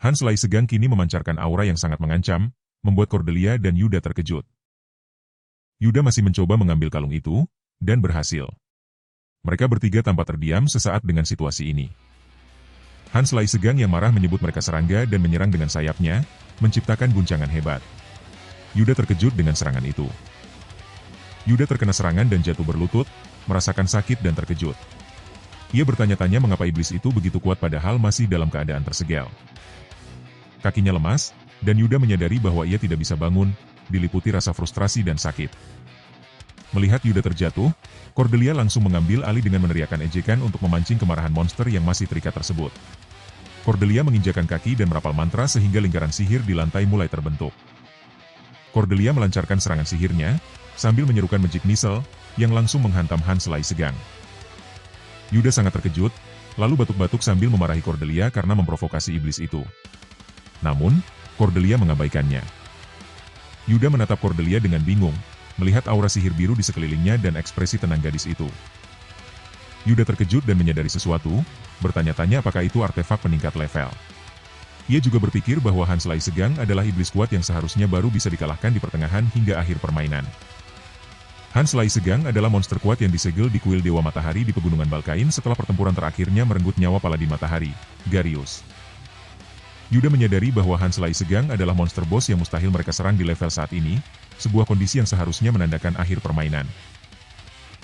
Han Selai Segang kini memancarkan aura yang sangat mengancam, membuat Cordelia dan Yuda terkejut. Yuda masih mencoba mengambil kalung itu, dan berhasil. Mereka bertiga tampak terdiam sesaat dengan situasi ini. Hans Laisegang yang marah menyebut mereka serangga dan menyerang dengan sayapnya, menciptakan guncangan hebat. Yuda terkejut dengan serangan itu. Yuda terkena serangan dan jatuh berlutut, merasakan sakit dan terkejut. Ia bertanya-tanya mengapa iblis itu begitu kuat padahal masih dalam keadaan tersegel. Kakinya lemas, dan Yuda menyadari bahwa ia tidak bisa bangun, diliputi rasa frustrasi dan sakit. Melihat Yuda terjatuh, Cordelia langsung mengambil alih dengan meneriakkan ejekan untuk memancing kemarahan monster yang masih terikat tersebut. Cordelia menginjakan kaki dan merapal mantra sehingga lingkaran sihir di lantai mulai terbentuk. Cordelia melancarkan serangan sihirnya, sambil menyerukan Magic Missile, yang langsung menghantam Hans Laisegang. Yuda sangat terkejut, lalu batuk-batuk sambil memarahi Cordelia karena memprovokasi iblis itu. Namun, Cordelia mengabaikannya. Yuda menatap Cordelia dengan bingung, melihat aura sihir biru di sekelilingnya dan ekspresi tenang gadis itu. Yuda terkejut dan menyadari sesuatu, bertanya-tanya apakah itu artefak peningkat level. Ia juga berpikir bahwa Hans Laisegang adalah iblis kuat yang seharusnya baru bisa dikalahkan di pertengahan hingga akhir permainan. Hans Laisegang adalah monster kuat yang disegel di kuil Dewa Matahari di Pegunungan Balkain setelah pertempuran terakhirnya merenggut nyawa Paladin Matahari, Garius. Yuda menyadari bahwa Hans Laisegang adalah monster boss yang mustahil mereka serang di level saat ini, sebuah kondisi yang seharusnya menandakan akhir permainan.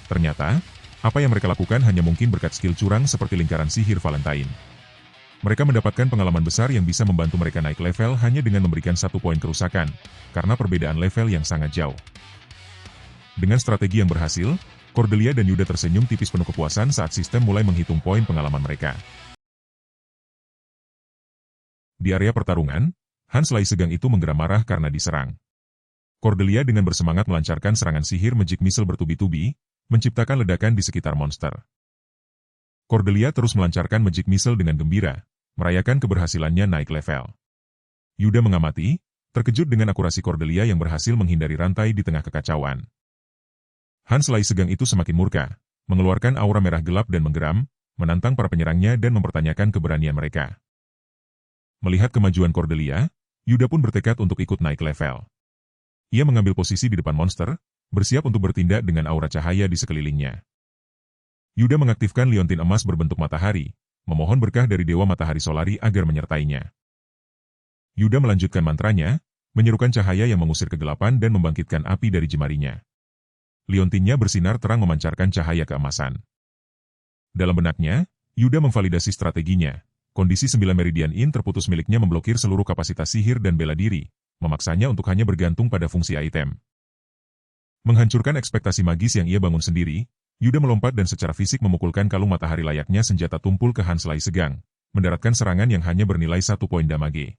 Ternyata, apa yang mereka lakukan hanya mungkin berkat skill curang seperti lingkaran sihir Valentine. Mereka mendapatkan pengalaman besar yang bisa membantu mereka naik level hanya dengan memberikan 1 poin kerusakan, karena perbedaan level yang sangat jauh. Dengan strategi yang berhasil, Cordelia dan Yuda tersenyum tipis penuh kepuasan saat sistem mulai menghitung poin pengalaman mereka. Di area pertarungan, Hans Laisegang itu menggeram marah karena diserang. Cordelia dengan bersemangat melancarkan serangan sihir Magic Missile bertubi-tubi, menciptakan ledakan di sekitar monster. Cordelia terus melancarkan Magic Missile dengan gembira, merayakan keberhasilannya naik level. Yuda mengamati, terkejut dengan akurasi Cordelia yang berhasil menghindari rantai di tengah kekacauan. Hans Laisegang itu semakin murka, mengeluarkan aura merah gelap dan menggeram, menantang para penyerangnya dan mempertanyakan keberanian mereka. Melihat kemajuan Cordelia, Yuda pun bertekad untuk ikut naik level. Ia mengambil posisi di depan monster, bersiap untuk bertindak dengan aura cahaya di sekelilingnya. Yuda mengaktifkan liontin emas berbentuk matahari, memohon berkah dari Dewa Matahari Solari agar menyertainya. Yuda melanjutkan mantranya, menyerukan cahaya yang mengusir kegelapan dan membangkitkan api dari jemarinya. Liontinnya bersinar terang memancarkan cahaya keemasan. Dalam benaknya, Yuda memvalidasi strateginya. Kondisi 9 Meridian In terputus miliknya memblokir seluruh kapasitas sihir dan bela diri, memaksanya untuk hanya bergantung pada fungsi item. Menghancurkan ekspektasi magis yang ia bangun sendiri, Yuda melompat dan secara fisik memukulkan kalung matahari layaknya senjata tumpul ke Hans Laisegang, mendaratkan serangan yang hanya bernilai 1 poin damage.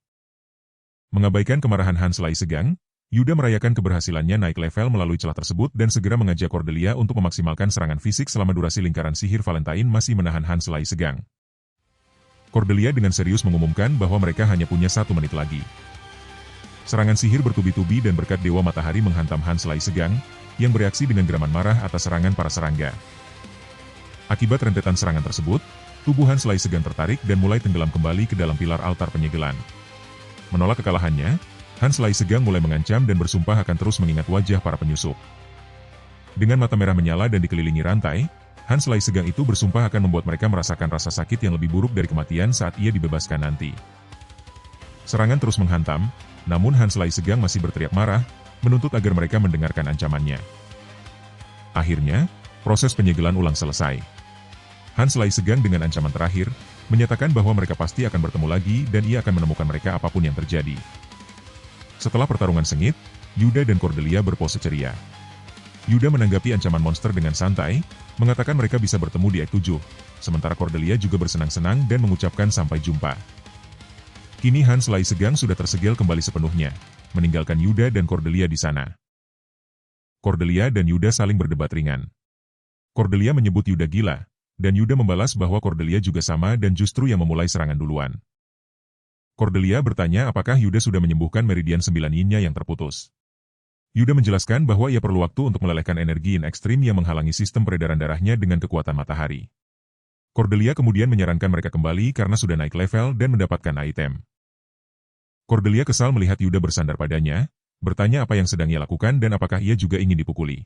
Mengabaikan kemarahan Hans Laisegang, Yuda merayakan keberhasilannya naik level melalui celah tersebut dan segera mengajak Cordelia untuk memaksimalkan serangan fisik selama durasi lingkaran sihir Valentine masih menahan Hans Laisegang. Cordelia dengan serius mengumumkan bahwa mereka hanya punya 1 menit lagi. Serangan sihir bertubi-tubi dan berkat Dewa Matahari menghantam Hans Laisegang, yang bereaksi dengan geraman marah atas serangan para serangga. Akibat rentetan serangan tersebut, tubuh Hans Laisegang tertarik dan mulai tenggelam kembali ke dalam pilar altar penyegelan. Menolak kekalahannya, Hans Laisegang mulai mengancam dan bersumpah akan terus mengingat wajah para penyusup. Dengan mata merah menyala dan dikelilingi rantai, Hans Laisegang itu bersumpah akan membuat mereka merasakan rasa sakit yang lebih buruk dari kematian saat ia dibebaskan nanti. Serangan terus menghantam, namun Hans Laisegang masih berteriak marah, menuntut agar mereka mendengarkan ancamannya. Akhirnya, proses penyegelan ulang selesai. Hans Laisegang dengan ancaman terakhir, menyatakan bahwa mereka pasti akan bertemu lagi dan ia akan menemukan mereka apapun yang terjadi. Setelah pertarungan sengit, Yuda dan Cordelia berpose ceria. Yuda menanggapi ancaman monster dengan santai, mengatakan mereka bisa bertemu di Act 7, sementara Cordelia juga bersenang-senang dan mengucapkan sampai jumpa. Kini Hans Laisegang sudah tersegel kembali sepenuhnya, meninggalkan Yuda dan Cordelia di sana. Cordelia dan Yuda saling berdebat ringan. Cordelia menyebut Yuda gila, dan Yuda membalas bahwa Cordelia juga sama dan justru yang memulai serangan duluan. Cordelia bertanya apakah Yuda sudah menyembuhkan Meridian 9 Yin-nya yang terputus. Yuda menjelaskan bahwa ia perlu waktu untuk melelehkan energi Yin ekstrim yang menghalangi sistem peredaran darahnya dengan kekuatan matahari. Cordelia kemudian menyarankan mereka kembali karena sudah naik level dan mendapatkan item. Cordelia kesal melihat Yuda bersandar padanya, bertanya apa yang sedang ia lakukan dan apakah ia juga ingin dipukuli.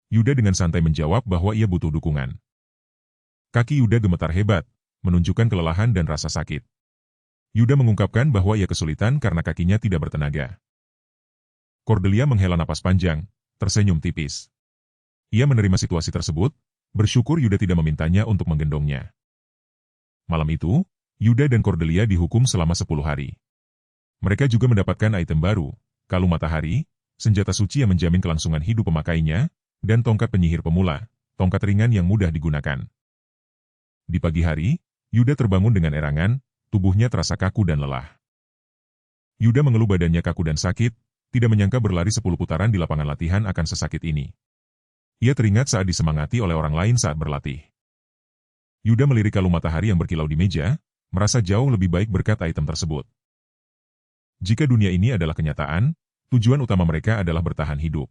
Yuda dengan santai menjawab bahwa ia butuh dukungan. Kaki Yuda gemetar hebat, menunjukkan kelelahan dan rasa sakit. Yuda mengungkapkan bahwa ia kesulitan karena kakinya tidak bertenaga. Cordelia menghela napas panjang, tersenyum tipis. Ia menerima situasi tersebut, bersyukur Yuda tidak memintanya untuk menggendongnya. Malam itu, Yuda dan Cordelia dihukum selama 10 hari. Mereka juga mendapatkan item baru, kalung matahari, senjata suci yang menjamin kelangsungan hidup pemakainya, dan tongkat penyihir pemula, tongkat ringan yang mudah digunakan. Di pagi hari, Yuda terbangun dengan erangan, tubuhnya terasa kaku dan lelah. Yuda mengeluh badannya kaku dan sakit, tidak menyangka berlari 10 putaran di lapangan latihan akan sesakit ini. Ia teringat saat disemangati oleh orang lain saat berlatih. Yuda melirik kalung matahari yang berkilau di meja, merasa jauh lebih baik berkat item tersebut. Jika dunia ini adalah kenyataan, tujuan utama mereka adalah bertahan hidup.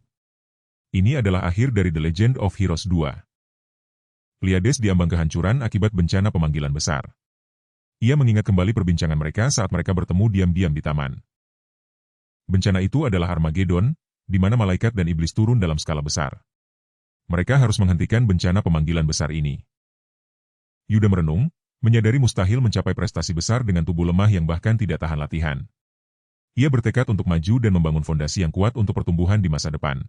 Ini adalah akhir dari The Legend of Heroes 2. Pleiades diambang kehancuran akibat bencana pemanggilan besar. Ia mengingat kembali perbincangan mereka saat mereka bertemu diam-diam di taman. Bencana itu adalah Armageddon, di mana malaikat dan iblis turun dalam skala besar. Mereka harus menghentikan bencana pemanggilan besar ini. Yuda merenung, menyadari mustahil mencapai prestasi besar dengan tubuh lemah yang bahkan tidak tahan latihan. Ia bertekad untuk maju dan membangun fondasi yang kuat untuk pertumbuhan di masa depan.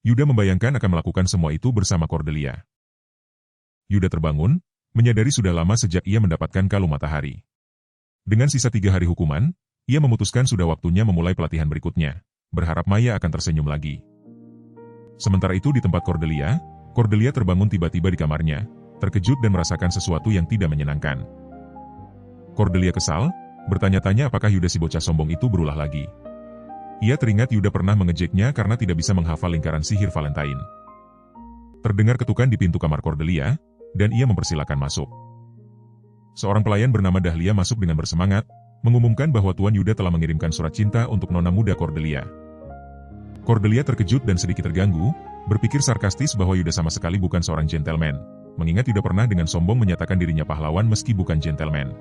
Yuda membayangkan akan melakukan semua itu bersama Cordelia. Yuda terbangun, menyadari sudah lama sejak ia mendapatkan kalung matahari. Dengan sisa 3 hari hukuman, ia memutuskan sudah waktunya memulai pelatihan berikutnya, berharap Maya akan tersenyum lagi. Sementara itu di tempat Cordelia, Cordelia terbangun tiba-tiba di kamarnya, terkejut dan merasakan sesuatu yang tidak menyenangkan. Cordelia kesal, bertanya-tanya apakah Yuda si bocah sombong itu berulah lagi. Ia teringat Yuda pernah mengejeknya karena tidak bisa menghafal lingkaran sihir Valentine. Terdengar ketukan di pintu kamar Cordelia, dan ia mempersilakan masuk. Seorang pelayan bernama Dahlia masuk dengan bersemangat, mengumumkan bahwa Tuan Yuda telah mengirimkan surat cinta untuk nona muda Cordelia. Cordelia terkejut dan sedikit terganggu, berpikir sarkastis bahwa Yuda sama sekali bukan seorang gentleman, mengingat Yuda pernah dengan sombong menyatakan dirinya pahlawan meski bukan gentleman.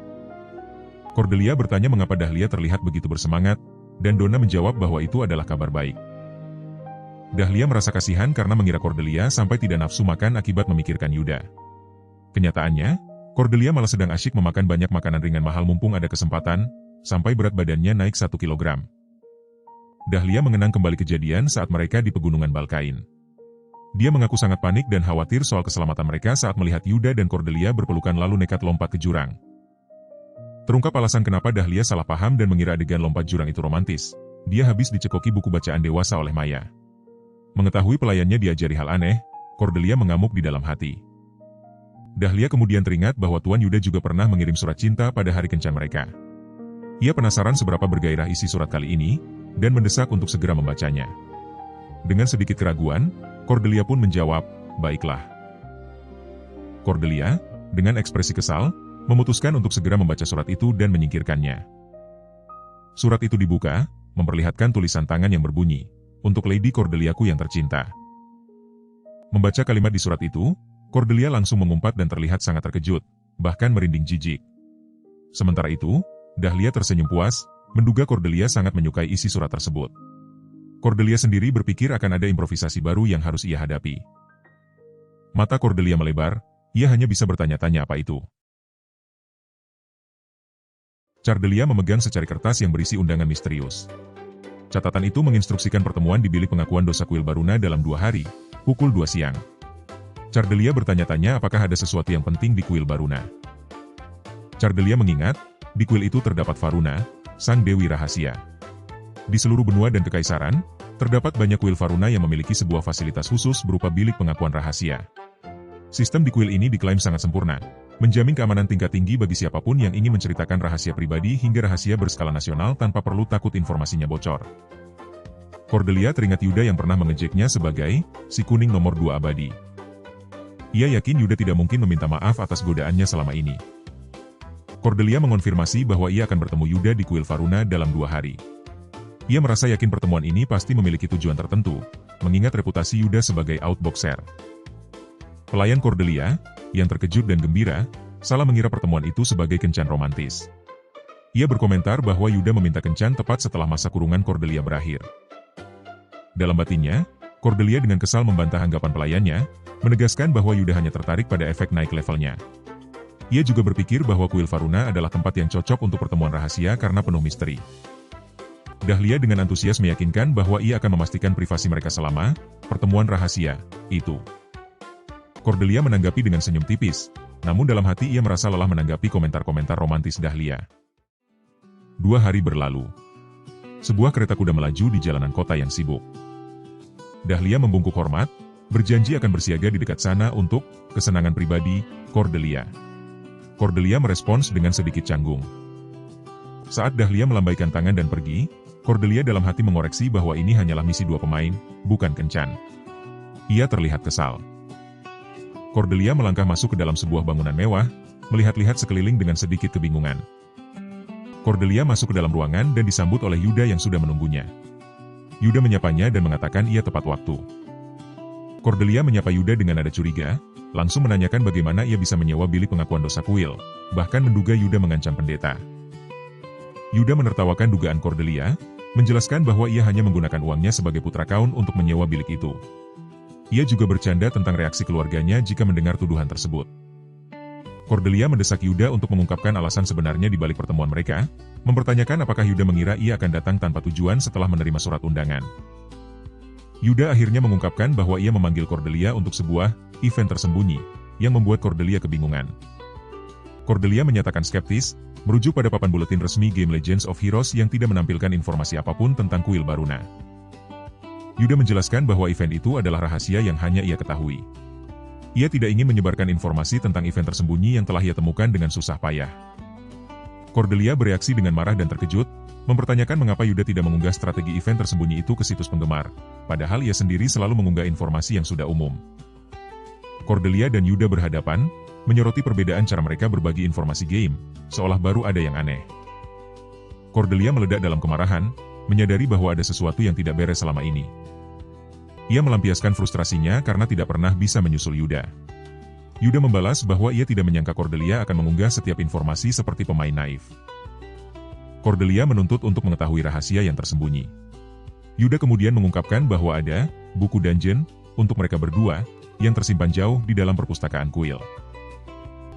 Cordelia bertanya mengapa Dahlia terlihat begitu bersemangat, dan Donna menjawab bahwa itu adalah kabar baik. Dahlia merasa kasihan karena mengira Cordelia sampai tidak nafsu makan akibat memikirkan Yuda. Kenyataannya, Cordelia malah sedang asyik memakan banyak makanan ringan mahal mumpung ada kesempatan, sampai berat badannya naik 1 kilogram. Dahlia mengenang kembali kejadian saat mereka di pegunungan Balkain. Dia mengaku sangat panik dan khawatir soal keselamatan mereka saat melihat Yuda dan Cordelia berpelukan lalu nekat lompat ke jurang. Terungkap alasan kenapa Dahlia salah paham dan mengira adegan lompat jurang itu romantis. Dia habis dicekoki buku bacaan dewasa oleh Maya. Mengetahui pelayannya diajari hal aneh, Cordelia mengamuk di dalam hati. Dahlia kemudian teringat bahwa Tuan Yuda juga pernah mengirim surat cinta pada hari kencan mereka. Ia penasaran seberapa bergairah isi surat kali ini, dan mendesak untuk segera membacanya. Dengan sedikit keraguan, Cordelia pun menjawab, "Baiklah." Cordelia, dengan ekspresi kesal, memutuskan untuk segera membaca surat itu dan menyingkirkannya. Surat itu dibuka, memperlihatkan tulisan tangan yang berbunyi, "Untuk Lady Cordeliaku yang tercinta." Membaca kalimat di surat itu, Cordelia langsung mengumpat dan terlihat sangat terkejut, bahkan merinding jijik. Sementara itu, Dahlia tersenyum puas, menduga Cordelia sangat menyukai isi surat tersebut. Cordelia sendiri berpikir akan ada improvisasi baru yang harus ia hadapi. Mata Cordelia melebar, ia hanya bisa bertanya-tanya apa itu. Cordelia memegang secari kertas yang berisi undangan misterius. Catatan itu menginstruksikan pertemuan di bilik pengakuan dosa kuil Baruna dalam 2 hari, pukul 2 siang. Cordelia bertanya-tanya apakah ada sesuatu yang penting di kuil Baruna. Cordelia mengingat, di kuil itu terdapat Varuna, sang dewi rahasia. Di seluruh benua dan kekaisaran, terdapat banyak kuil Varuna yang memiliki sebuah fasilitas khusus berupa bilik pengakuan rahasia. Sistem di kuil ini diklaim sangat sempurna, menjamin keamanan tingkat tinggi bagi siapapun yang ingin menceritakan rahasia pribadi hingga rahasia berskala nasional tanpa perlu takut informasinya bocor. Cordelia teringat Yuda yang pernah mengejeknya sebagai si kuning nomor 2 abadi. Ia yakin Yuda tidak mungkin meminta maaf atas godaannya selama ini. Cordelia mengonfirmasi bahwa ia akan bertemu Yuda di kuil Varuna dalam 2 hari. Ia merasa yakin pertemuan ini pasti memiliki tujuan tertentu, mengingat reputasi Yuda sebagai outboxer. Pelayan Cordelia, yang terkejut dan gembira, salah mengira pertemuan itu sebagai kencan romantis. Ia berkomentar bahwa Yuda meminta kencan tepat setelah masa kurungan Cordelia berakhir. Dalam batinnya, Cordelia dengan kesal membantah anggapan pelayannya, menegaskan bahwa Yuda hanya tertarik pada efek naik levelnya. Ia juga berpikir bahwa kuil Varuna adalah tempat yang cocok untuk pertemuan rahasia karena penuh misteri. Dahlia dengan antusias meyakinkan bahwa ia akan memastikan privasi mereka selama pertemuan rahasia itu. Cordelia menanggapi dengan senyum tipis, namun dalam hati ia merasa lelah menanggapi komentar-komentar romantis Dahlia. 2 hari berlalu. Sebuah kereta kuda melaju di jalanan kota yang sibuk. Dahlia membungkuk hormat, berjanji akan bersiaga di dekat sana untuk kesenangan pribadi Cordelia. Cordelia merespons dengan sedikit canggung. Saat Dahlia melambaikan tangan dan pergi, Cordelia dalam hati mengoreksi bahwa ini hanyalah misi 2 pemain, bukan kencan. Ia terlihat kesal. Cordelia melangkah masuk ke dalam sebuah bangunan mewah, melihat-lihat sekeliling dengan sedikit kebingungan. Cordelia masuk ke dalam ruangan dan disambut oleh Yuda yang sudah menunggunya. Yuda menyapanya dan mengatakan ia tepat waktu. Cordelia menyapa Yuda dengan nada curiga, langsung menanyakan bagaimana ia bisa menyewa bilik pengakuan dosa kuil, bahkan menduga Yuda mengancam pendeta. Yuda menertawakan dugaan Cordelia, menjelaskan bahwa ia hanya menggunakan uangnya sebagai putra kaun untuk menyewa bilik itu. Ia juga bercanda tentang reaksi keluarganya jika mendengar tuduhan tersebut. Cordelia mendesak Yuda untuk mengungkapkan alasan sebenarnya di balik pertemuan mereka, mempertanyakan apakah Yuda mengira ia akan datang tanpa tujuan setelah menerima surat undangan. Yuda akhirnya mengungkapkan bahwa ia memanggil Cordelia untuk sebuah event tersembunyi, yang membuat Cordelia kebingungan. Cordelia menyatakan skeptis, merujuk pada papan buletin resmi game Legends of Heroes yang tidak menampilkan informasi apapun tentang kuil Varuna. Yuda menjelaskan bahwa event itu adalah rahasia yang hanya ia ketahui. Ia tidak ingin menyebarkan informasi tentang event tersembunyi yang telah ia temukan dengan susah payah. Cordelia bereaksi dengan marah dan terkejut, mempertanyakan mengapa Yuda tidak mengunggah strategi event tersembunyi itu ke situs penggemar, padahal ia sendiri selalu mengunggah informasi yang sudah umum. Cordelia dan Yuda berhadapan, menyoroti perbedaan cara mereka berbagi informasi game, seolah baru ada yang aneh. Cordelia meledak dalam kemarahan, menyadari bahwa ada sesuatu yang tidak beres selama ini. Ia melampiaskan frustrasinya karena tidak pernah bisa menyusul Yuda. Yuda membalas bahwa ia tidak menyangka Cordelia akan mengunggah setiap informasi seperti pemain naif. Cordelia menuntut untuk mengetahui rahasia yang tersembunyi. Yuda kemudian mengungkapkan bahwa ada buku dungeon untuk mereka berdua yang tersimpan jauh di dalam perpustakaan kuil.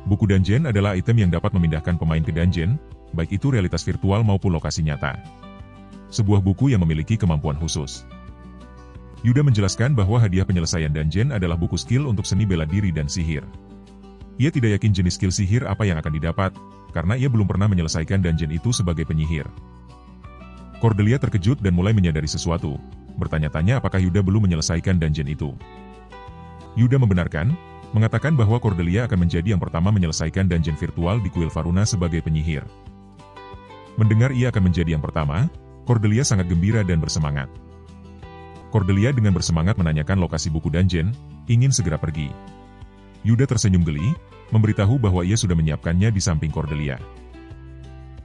Buku dungeon adalah item yang dapat memindahkan pemain ke dungeon, baik itu realitas virtual maupun lokasi nyata. Sebuah buku yang memiliki kemampuan khusus. Yuda menjelaskan bahwa hadiah penyelesaian dungeon adalah buku skill untuk seni bela diri dan sihir. Ia tidak yakin jenis skill sihir apa yang akan didapat, karena ia belum pernah menyelesaikan dungeon itu sebagai penyihir. Cordelia terkejut dan mulai menyadari sesuatu, bertanya-tanya apakah Yuda belum menyelesaikan dungeon itu. Yuda membenarkan, mengatakan bahwa Cordelia akan menjadi yang pertama menyelesaikan dungeon virtual di kuil Varuna sebagai penyihir. Mendengar ia akan menjadi yang pertama, Cordelia sangat gembira dan bersemangat. Cordelia dengan bersemangat menanyakan lokasi buku dungeon, ingin segera pergi. Yuda tersenyum geli, memberitahu bahwa ia sudah menyiapkannya di samping Cordelia.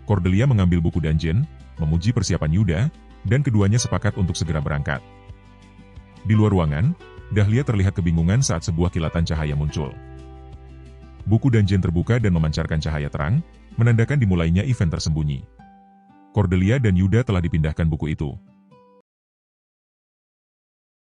Cordelia mengambil buku dungeon, memuji persiapan Yuda, dan keduanya sepakat untuk segera berangkat. Di luar ruangan, Dahlia terlihat kebingungan saat sebuah kilatan cahaya muncul. Buku dungeon terbuka dan memancarkan cahaya terang, menandakan dimulainya event tersembunyi. Cordelia dan Yuda telah dipindahkan buku itu.